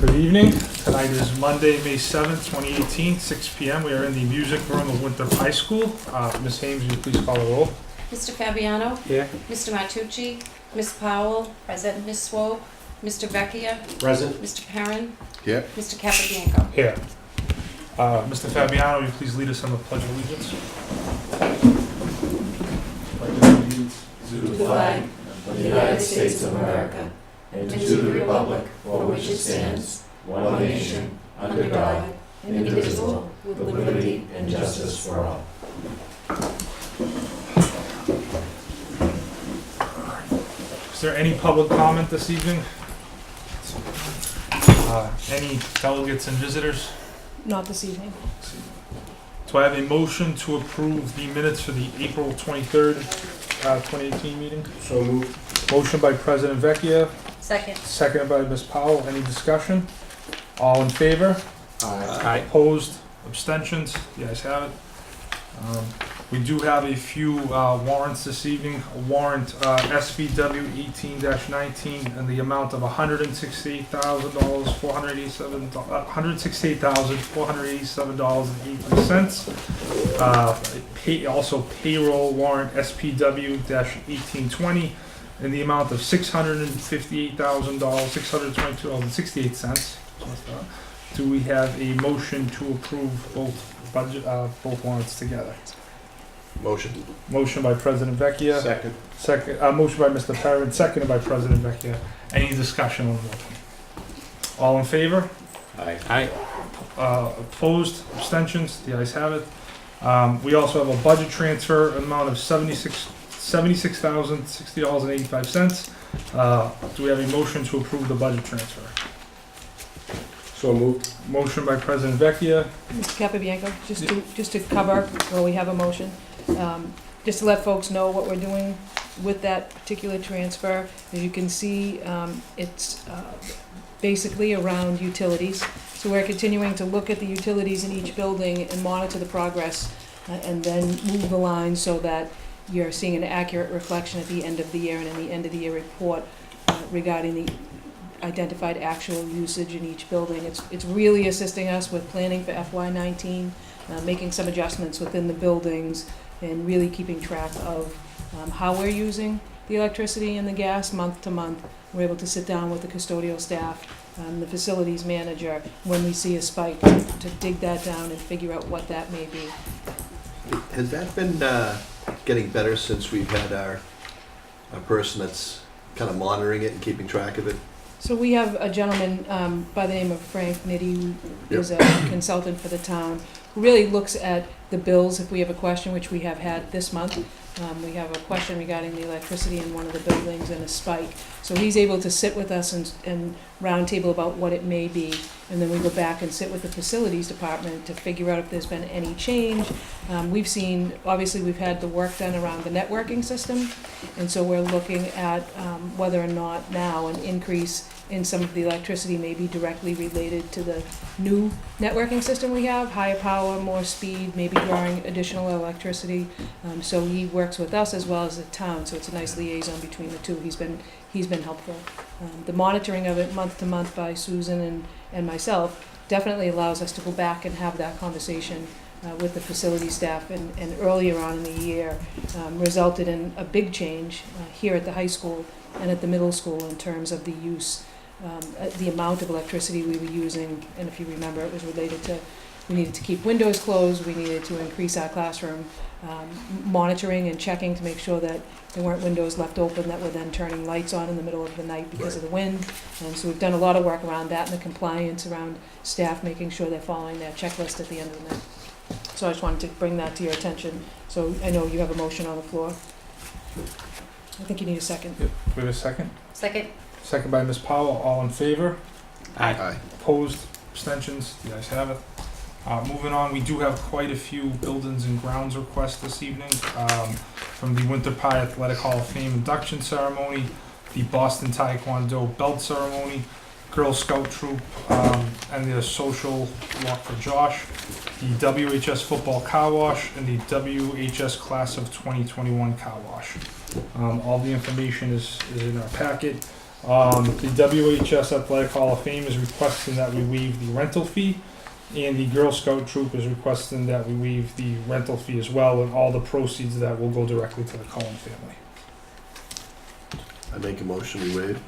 Good evening. Tonight is Monday, May 7th, 2018, 6 p.m. We are in the music room of Winthrop High School. Ms. Hames, will you please call the roll? Mr. Fabiano? Here. Mr. Martucci? Ms. Powell? Present. Ms. Swope? Mr. Vecchia? Present. Mr. Perrin? Here. Mr. Capabianco? Here. Mr. Fabiano, will you please lead us in the Pledge of Allegiance? To the flag of the United States of America and to the republic for which it stands, one nation, under God, indivisible, with liberty and justice for all. Is there any public comment this evening? Any delegates and visitors? Not this evening. Do I have a motion to approve the minutes for the April 23rd, 2018 meeting? So moved. Motion by President Vecchia, Second. seconded by Ms. Powell. Any discussion? All in favor? Aye. Opposed? Abstentions? The ayes have it. We do have a few warrants this evening. A warrant SVW 18-19 in the amount of $168,487.83. Also payroll warrant SPW-1820 in the amount of $658,622.68. Do we have a motion to approve both warrants together? Motion. Motion by President Vecchia. Second. Motion by Mr. Perrin, seconded by President Vecchia. Any discussion on the motion? All in favor? Aye. Opposed? Abstentions? The ayes have it. We also have a budget transfer amount of $76,060.85. Do we have a motion to approve the budget transfer? So moved. Motion by President Vecchia. Mr. Capabianco, just to cover, where we have a motion, just to let folks know what we're doing with that particular transfer. As you can see, it's basically around utilities. So we're continuing to look at the utilities in each building and monitor the progress, and then move the line so that you're seeing an accurate reflection at the end of the year and in the end of the year report regarding the identified actual usage in each building. It's really assisting us with planning for FY19, making some adjustments within the buildings, and really keeping track of how we're using the electricity and the gas month to month. We're able to sit down with the custodial staff, the facilities manager, when we see a spike, to dig that down and figure out what that may be. Has that been getting better since we've had our person that's kind of monitoring it and keeping track of it? So we have a gentleman by the name of Frank Nitti, who is a consultant for the town, who really looks at the bills if we have a question, which we have had this month. We have a question regarding the electricity in one of the buildings and a spike. So he's able to sit with us and roundtable about what it may be. And then we go back and sit with the facilities department to figure out if there's been any change. We've seen, obviously we've had the work done around the networking system. And so we're looking at whether or not now an increase in some of the electricity may be directly related to the new networking system we have, higher power, more speed, maybe drawing additional electricity. So he works with us as well as the town, so it's a nice liaison between the two. He's been helpful. The monitoring of it month to month by Susan and myself definitely allows us to go back and have that conversation with the facility staff, and earlier on in the year resulted in a big change here at the high school and at the middle school in terms of the use, the amount of electricity we were using. And if you remember, it was related to, we needed to keep windows closed, we needed to increase our classroom monitoring and checking to make sure that there weren't windows left open that were then turning lights on in the middle of the night because of the wind. And so we've done a lot of work around that and the compliance around staff making sure they're following their checklist at the end of the night. So I just wanted to bring that to your attention. So I know you have a motion on the floor. I think you need a second. Do we have a second? Second. Second by Ms. Powell. All in favor? Aye. Opposed? Abstentions? The ayes have it. Moving on, we do have quite a few buildings and grounds requests this evening, from the Winthrop High Athletic Hall of Fame induction ceremony, the Boston Taekwondo belt ceremony, Girl Scout troop, and the social walk for Josh, the WHS football car wash, and the WHS class of 2021 car wash. All the information is in our packet. The WHS Athletic Hall of Fame is requesting that we waive the rental fee, and the Girl Scout Troop is requesting that we waive the rental fee as well, and all the proceeds of that will go directly to the Cohen family. I make a motion, we waive.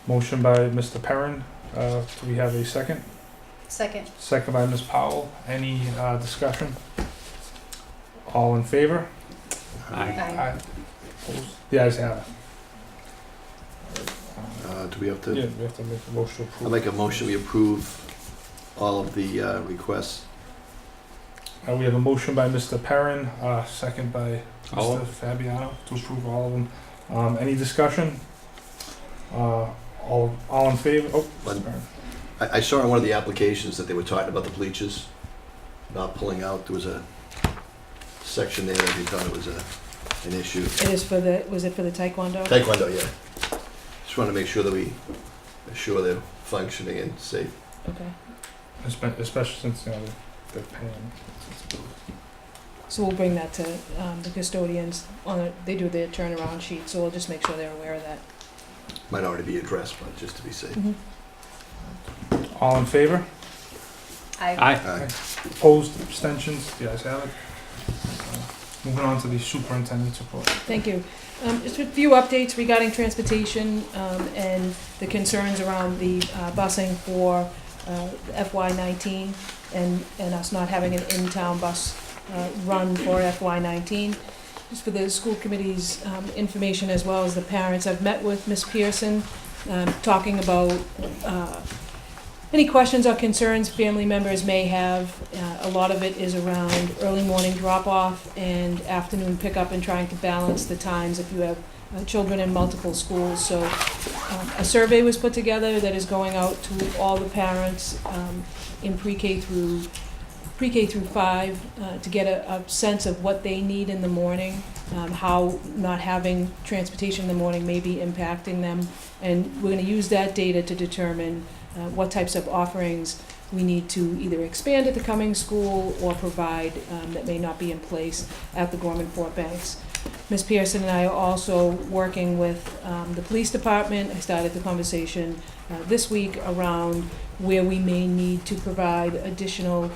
Motion by Mr. Perrin. Do we have a second? Second. Second by Ms. Powell. Any discussion? All in favor? Aye. Opposed? The ayes have it. Do we have to? Yeah, we have to make a motion to I'll approve. make a motion, we approve all of the requests. We have a motion by Mr. Perrin, second by All Mr. Fabiano to approve all of them. Any discussion? All in favor? Oh, One- sorry. I saw in one of the applications that they were talking about the bleachers not pulling out. There was a section there that they thought it was an issue. It is for the, was it for the taekwondo? Taekwondo, yeah. Just want to make sure that we assure they're functioning and safe. Okay. Especially since, you know, they're paying. So we'll bring that to the custodians they do their turnaround sheet, so we'll just make sure they're aware of that. Might already be addressed, but just to be safe. All in favor? Aye. Opposed, abstentions, the ayes have it. Moving on to the superintendent's report. Thank you. Just a few updates regarding transportation and the concerns around the busing for FY19 and us not having an in-town bus run for FY19. Just for the school committee's information as well as the parents, I've met with Ms. Pearson talking about any questions or concerns family members may have. A lot of it is around early morning drop-off and afternoon pickup and trying to balance the times if you have children in multiple schools. So a survey was put together that is going out to all the parents in pre-K through 5 to get a sense of what they need in the morning, how not having transportation in the morning may be impacting them. And we're going to use that data to determine what types of offerings we need to either expand at the coming school or provide that may not be in place at the Gorman-Fort Banks. Ms. Pearson and I are also working with the police department. I started the conversation this week around where we may need to provide additional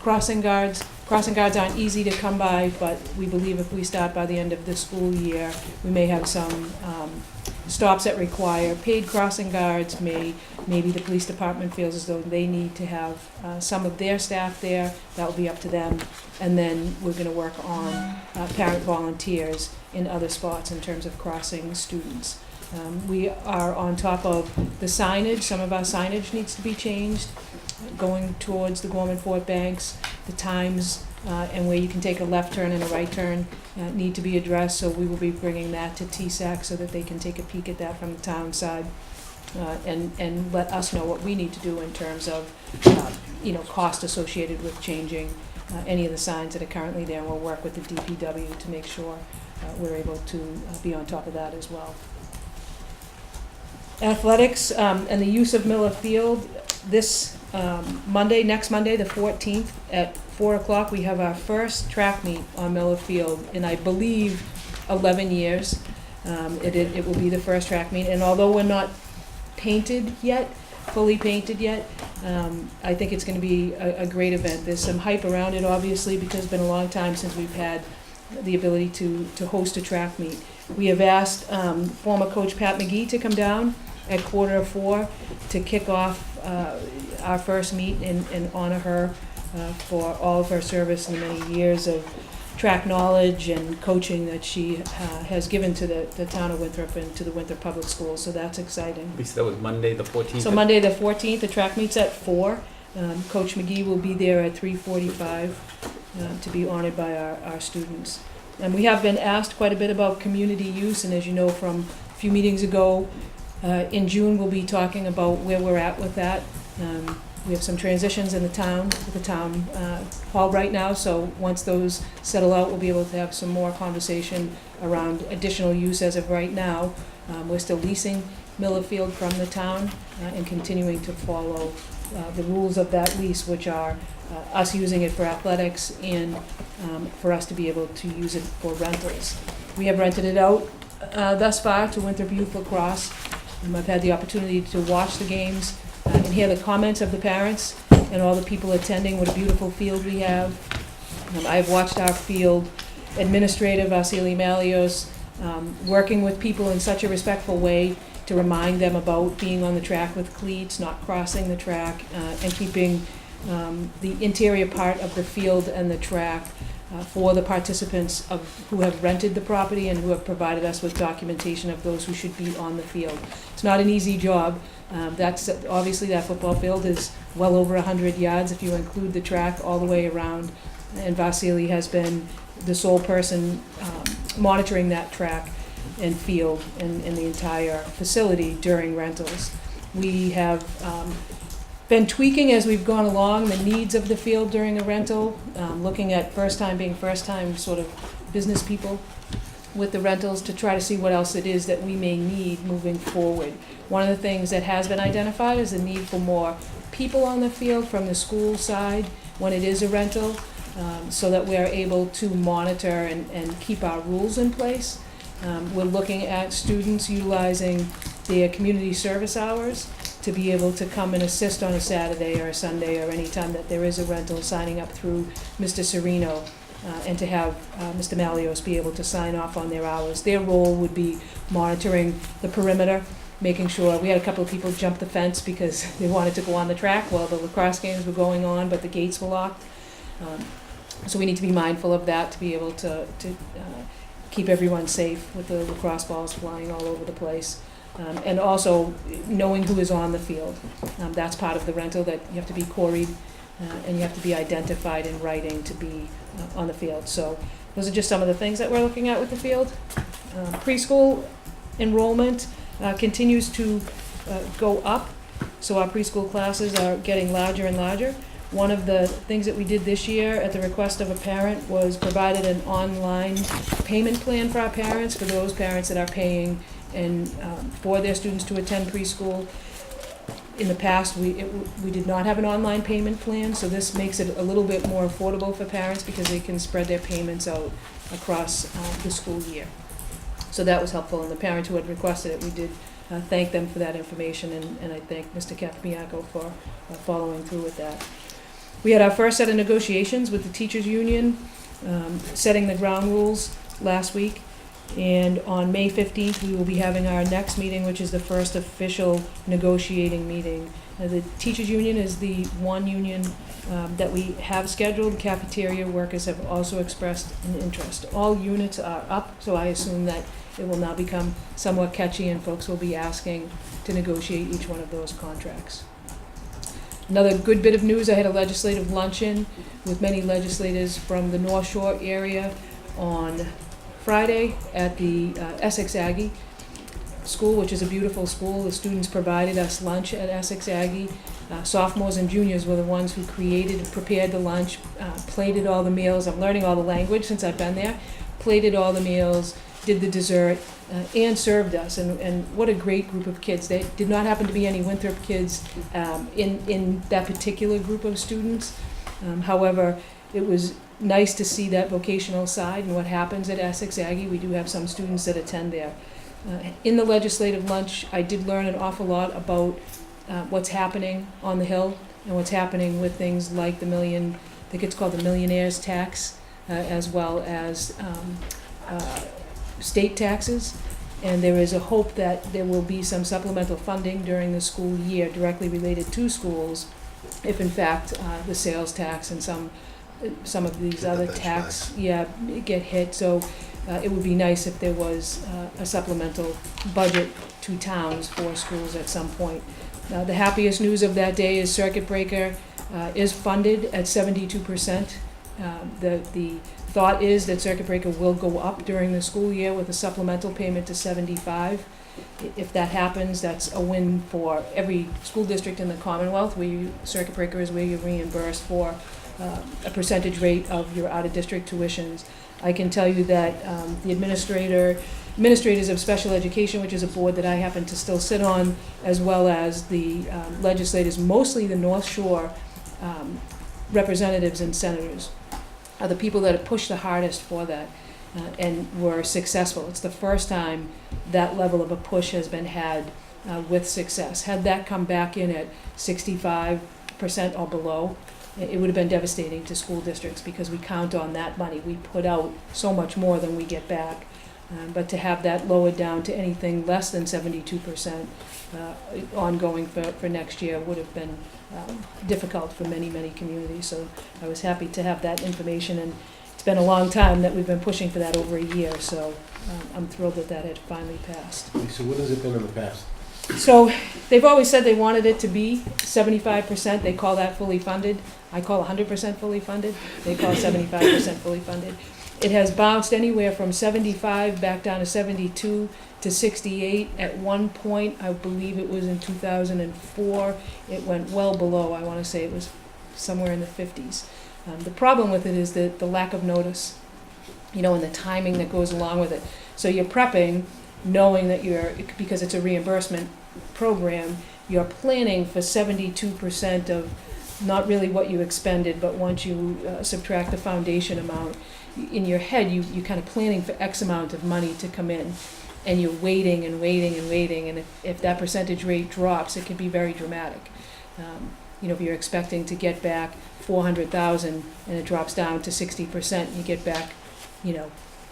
crossing guards. Crossing guards aren't easy to come by, but we believe if we start by the end of the school year, we may have some stops that require paid crossing guards. Maybe the police department feels as though they need to have some of their staff there. That will be up to them. And then we're going to work on parent volunteers in other spots in terms of crossing students. We are on top of the signage. Some of our signage needs to be changed going towards the Gorman-Fort Banks. The times and where you can take a left turn and a right turn need to be addressed, so we will be bringing that to TSAC so that they can take a peek at that from the town side and let us know what we need to do in terms of cost associated with changing any of the signs that are currently there, and we'll work with the DPW to make sure we're able to be on top of that as well. Athletics and the use of Miller Field. This next Monday, the 14th, at 4 o'clock, we have our first track meet on Miller Field in, I believe, 11 years. It will be the first track meet, and although we're not fully painted yet, I think it's going to be a great event. There's some hype around it, obviously, because it's been a long time since we've had the ability to host a track meet. We have asked former coach Pat McGee to come down at 4:15 to kick off our first meet and honor her for all of her service and the many years of track knowledge and coaching that she has given to the town of Winthrop and to the Winthrop Public Schools, so that's exciting. We said that was Monday, the 14th? So Monday the 14th, the track meet's at 4. Coach McGee will be there at 3:45 to be honored by our students. And we have been asked quite a bit about community use, and as you know from a few meetings ago, in June we'll be talking about where we're at with that. We have some transitions in the town hall right now, so once those settle out, we'll be able to have some more conversation around additional use. As of right now, we're still leasing Miller Field from the town and continuing to follow the rules of that lease, which are us using it for athletics and for us to be able to use it for rentals. We have rented it out thus far to Winthrop Youth Lacrosse. I've had the opportunity to watch the games and hear the comments of the parents and all the people attending. What a beautiful field we have. I've watched our field administrator, Vasily Malios, working with people in such a respectful way to remind them about being on the track with cleats, not crossing the track, and keeping the interior part of the field and the track for the participants who have rented the property and who have provided us with documentation of those who should be on the field. It's not an easy job. That's obviously that football field is well over 100 yards if you include the track all the way around, and Vasily has been the sole person monitoring that track and field and the entire facility during rentals. We have been tweaking as we've gone along the needs of the field during a rental, looking at first time sort of business people with the rentals to try to see what else it is that we may need moving forward. One of the things that has been identified is the need for more people on the field from the school side when it is a rental, so that we are able to monitor and keep our rules in place. We're looking at students utilizing their community service hours to be able to come and assist on a Saturday or a Sunday or any time that there is a rental, signing up through Mr. Serino, and to have Mr. Malios be able to sign off on their hours. Their role would be monitoring the perimeter, making sure, we had a couple of people jump the fence because they wanted to go on the track while the lacrosse games were going on, but the gates were locked. So we need to be mindful of that to be able to keep everyone safe with the lacrosse balls flying all over the place. And also knowing who is on the field. That's part of the rental, that you have to be quarried and you have to be identified in writing to be on the field. So those are just some of the things that we're looking at with the field. Preschool enrollment continues to go up, so our preschool classes are getting larger and larger. One of the things that we did this year at the request of a parent was provided an online payment plan for our parents, for those parents that are paying and for their students to attend preschool. In the past, we did not have an online payment plan, so this makes it a little bit more affordable for parents because they can spread their payments out across the school year. So that was helpful, and the parents who had requested it, we did thank them for that information, and I thank Mr. Capibianco for following through with that. We had our first set of negotiations with the teachers union, setting the ground rules last week. And on May 15th, we will be having our next meeting, which is the first official negotiating meeting. The teachers union is the one union that we have scheduled. Cafeteria workers have also expressed an interest. All units are up, so I assume that it will now become somewhat catchy and folks will be asking to negotiate each one of those contracts. Another good bit of news, I had a legislative luncheon with many legislators from the North Shore area on Friday at the Essex Aggie School, which is a beautiful school. The students provided us lunch at Essex Aggie. Sophomores and juniors were the ones who prepared the lunch, plated all the meals. I'm learning all the language since I've been there. Plated all the meals, did the dessert, and served us. And what a great group of kids. There did not happen to be any Winthrop kids in that particular group of students. However, it was nice to see that vocational side and what happens at Essex Aggie. We do have some students that attend there. In the legislative lunch, I did learn an awful lot about what's happening on the Hill and what's happening with things like I think it's called the millionaire's tax, as well as state taxes. And there is a hope that there will be some supplemental funding during the school year directly related to schools if in fact the sales tax and some of these other tax get hit. So it would be nice if there was a supplemental budget to towns for schools at some point. The happiest news of that day is Circuit Breaker is funded at 72%. The thought is that Circuit Breaker will go up during the school year with a supplemental payment to 75. If that happens, that's a win for every school district in the Commonwealth. Circuit Breaker is where you're reimbursed for a percentage rate of your out-of-district tuitions. I can tell you that the administrators of special education, which is a board that I happen to still sit on, as well as the legislators, mostly the North Shore representatives and senators, are the people that have pushed the hardest for that and were successful. It's the first time that level of a push has been had with success. Had that come back in at 65% or below, it would have been devastating to school districts because we count on that money. We put out so much more than we get back. But to have that lowered down to anything less than 72% ongoing for next year would have been difficult for many, many communities. So I was happy to have that information, and it's been a long time that we've been pushing for that, over a year. So I'm thrilled that that had finally passed. Lisa, what has it been in the past? So they've always said they wanted it to be 75%. They call that fully funded. I call 100% fully funded. They call 75% fully funded. It has bounced anywhere from 75 back down to 72 to 68. At one point, I believe it was in 2004, it went well below. I want to say it was somewhere in the 50s. The problem with it is the lack of notice, and the timing that goes along with it. So you're prepping, knowing that because it's a reimbursement program, you're planning for 72% of not really what you expended, but once you subtract the foundation amount, in your head, you kind of planning for X amount of money to come in, and you're waiting and waiting and waiting, and if that percentage rate drops, it can be very dramatic. If you're expecting to get back 400,000 and it drops down to 60%, you get back,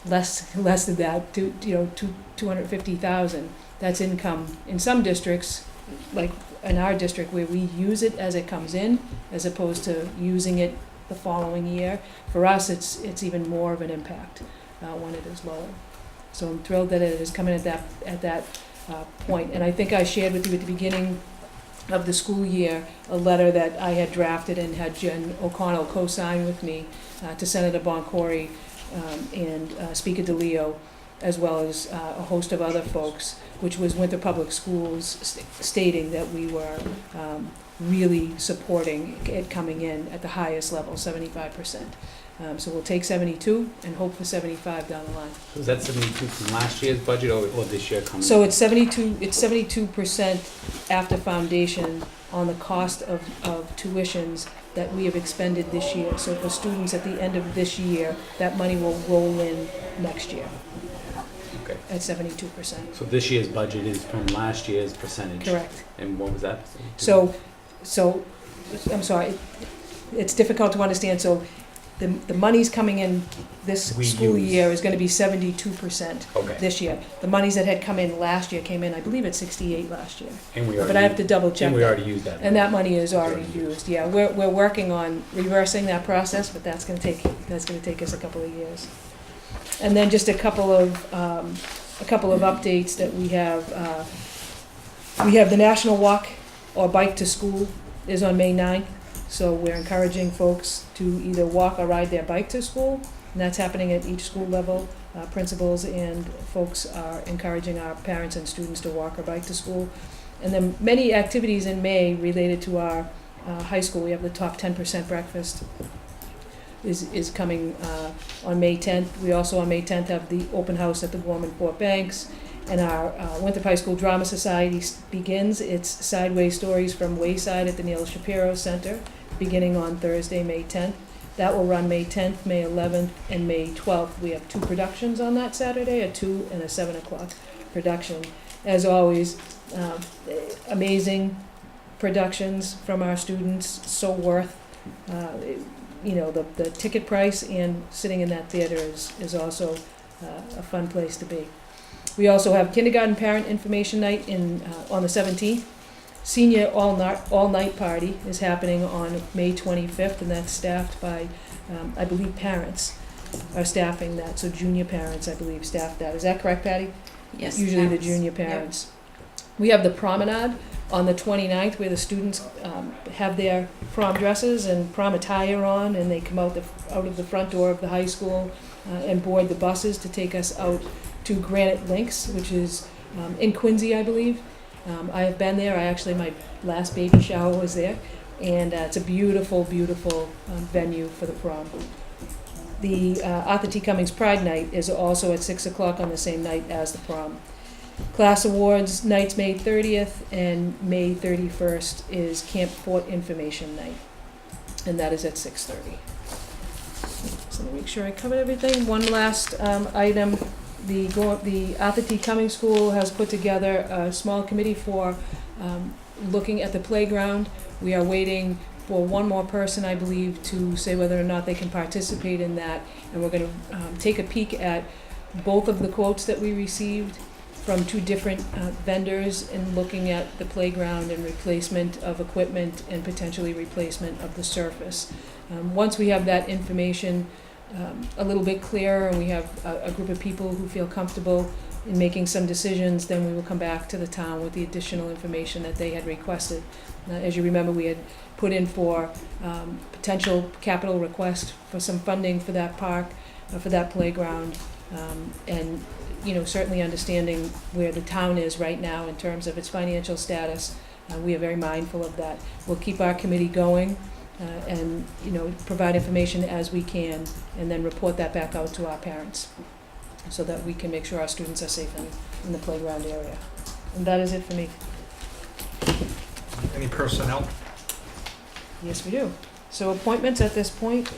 less than that, to 250,000. That's income in some districts, like in our district, where we use it as it comes in, as opposed to using it the following year. For us, it's even more of an impact when it is lower. So I'm thrilled that it is coming at that point. And I think I shared with you at the beginning of the school year a letter that I had drafted and had Jen O'Connell co-sign with me to Senator Boncory and Speaker DeLeo, as well as a host of other folks, which was Winthrop Public Schools stating that we were really supporting it coming in at the highest level, 75%. So we'll take 72 and hope for 75 down the line. So is that 72 from last year's budget or this year coming? So it's 72% after foundation on the cost of tuitions that we have expended this year. So for students at the end of this year, that money will roll in next year. Okay. At 72%. So this year's budget is from last year's percentage? Correct. And what was that? So I'm sorry, it's difficult to understand. So the money's coming in this school year is going to be 72% Okay. this year. The monies that had come in last year came in, I believe, at 68 last year. And we already, But I have to double check. and we that. already used that. And that money is already used. Yeah, we're working on reversing that process, but that's going to take us a couple of years. And then just a couple of updates that we have. We have the National Walk or Bike to School is on May 9th. So we're encouraging folks to either walk or ride their bike to school, and that's happening at each school level. Principals and folks are encouraging our parents and students to walk or bike to school. And then many activities in May related to our high school. We have the top 10% breakfast is coming on May 10th. We also on May 10th have the open house at the Warm and Fort Banks. And our Winthrop High School Drama Society begins its Sideways Stories from Wayside at the Neil Shapiro Center, beginning on Thursday, May 10th. That will run May 10th, May 11th, and May 12th. We have 2 productions on that Saturday, a 2 and a 7 o'clock production. As always, amazing productions from our students, so worth the ticket price, and sitting in that theater is also a fun place to be. We also have kindergarten parent information night on the 17th. Senior all-night party is happening on May 25th, and that's staffed by, I believe, parents are staffing that. So junior parents, I believe, staff that. Is that correct, Patty? Yes. Usually the junior parents. Yep. We have the promenade on the 29th, where the students have their prom dresses and prom attire on, and they come out of the front door of the high school and board the buses to take us out to Granite Links, which is in Quincy, I believe. I have been there. My last baby shower was there, and it's a beautiful, beautiful venue for the prom. The Arthur T. Cummings Pride Night is also at 6 o'clock on the same night as the prom. Class Awards nights May 30th, and May 31st is Camp Fort Information Night, and that is at 6:30. So let me make sure I covered everything. One last item. the Arthur T. Cummings School has put together a small committee for looking at the playground. We are waiting for one more person, I believe, to say whether or not they can participate in that. And we're going to take a peek at both of the quotes that we received from two different vendors in looking at the playground and replacement of equipment and potentially replacement of the surface. Once we have that information a little bit clearer and we have a group of people who feel comfortable in making some decisions, then we will come back to the town with the additional information that they had requested. As you remember, we had put in for potential capital request for some funding for that park, for that playground, and certainly understanding where the town is right now in terms of its financial status. We are very mindful of that. We'll keep our committee going and provide information as we can, and then report that back out to our parents so that we can make sure our students are safe in the playground area. And that is it for me. Any personnel? Yes, we do. So appointments at this point,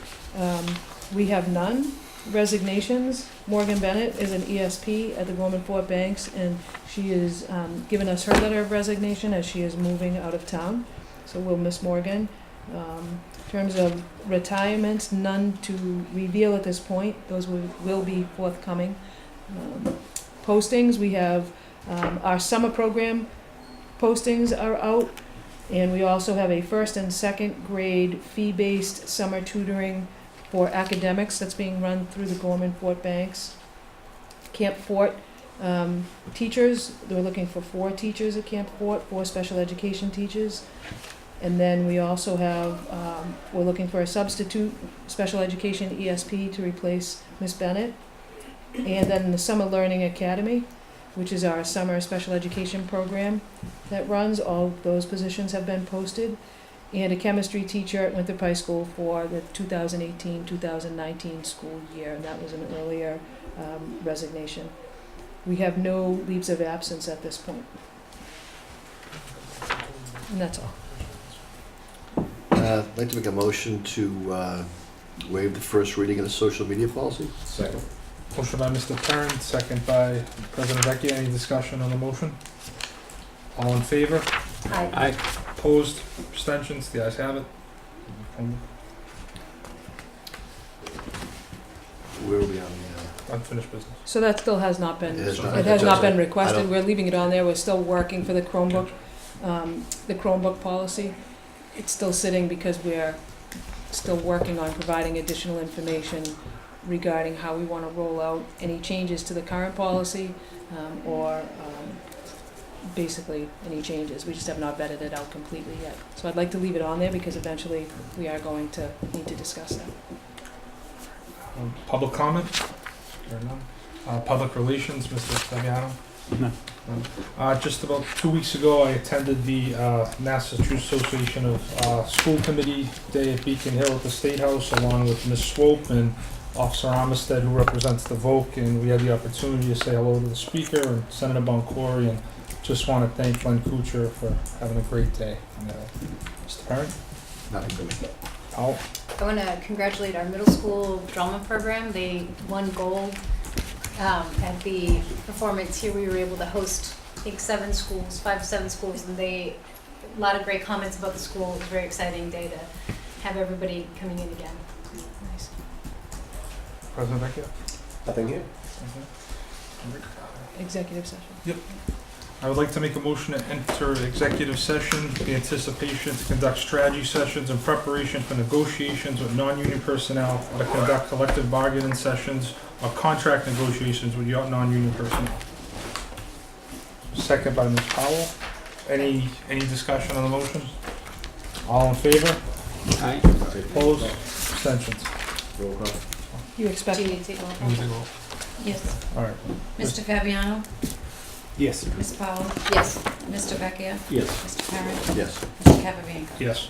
we have none. Resignations, Morgan Bennett is an ESP at the Gorman Fort Banks, and she has given us her letter of resignation as she is moving out of town. So we'll miss Morgan. In terms of retirements, none to reveal at this point. Those will be forthcoming. Postings, we have our summer program postings are out, and we also have a first and second grade fee-based summer tutoring for academics that's being run through the Gorman Fort Banks. Camp Fort teachers, they're looking for 4 teachers at Camp Fort, 4 special education teachers. And then we also have, we're looking for a substitute special education ESP to replace Miss Bennett. And then the Summer Learning Academy, which is our summer special education program that runs. All those positions have been posted. And a chemistry teacher at Winthrop High School for the 2018-2019 school year, and that was an earlier resignation. We have no leaves of absence at this point. And that's all. I'd like to make a motion to waive the first reading of the social media policy. Second. Motion by Mr. Perrin, second by President Vecchia. Any discussion on the motion? All in favor? Aye. Opposed? Abstentions? The ayes have it. Where are we on Unfinished business. So that still has not been, It has not- it has not been I requested. don't- We're leaving it on there. We're still working for the Chromebook policy. It's still sitting because we're still working on providing additional information regarding how we want to roll out any changes to the current policy, or basically any changes. We just have not vetted it out completely yet. So I'd like to leave it on there because eventually we are going to need to discuss that. Public comment? There are none. Public relations, Mr. Fabiano? No. Just about 2 weeks ago, I attended the Massachusetts Association of School Committee Day at Beacon Hill at the State House, along with Ms. Swope and Officer Armistead, who represents the VOC, and we had the opportunity to say hello to the speaker and Senator Boncory, and just want to thank Glenn Kuchar for having a great day. Mr. Perrin? Nothing for me. Powell? I want to congratulate our middle school drama program. They won gold at the performance here. We were able to host, I think, 5 to 7 schools, and a lot of great comments about the school. It was a very exciting day to have everybody coming in again. Nice. President Vecchia? Nothing here. Executive session. I would like to make a motion to enter executive session in anticipation to conduct strategy sessions in preparation for negotiations with non-union personnel, or to conduct collective bargaining sessions or contract negotiations with non-union personnel. Second by Ms. Powell. Any discussion on the motion? All in favor? Aye. Opposed? Abstentions? Roll call. You expect, Do you need to take a roll call? Need to go. Yes. All right. Mr. Fabiano? Yes. Ms. Powell? Yes. Mr. Vecchia? Yes. Mr. Perrin? Yes. Mr. Capabianco? Yes.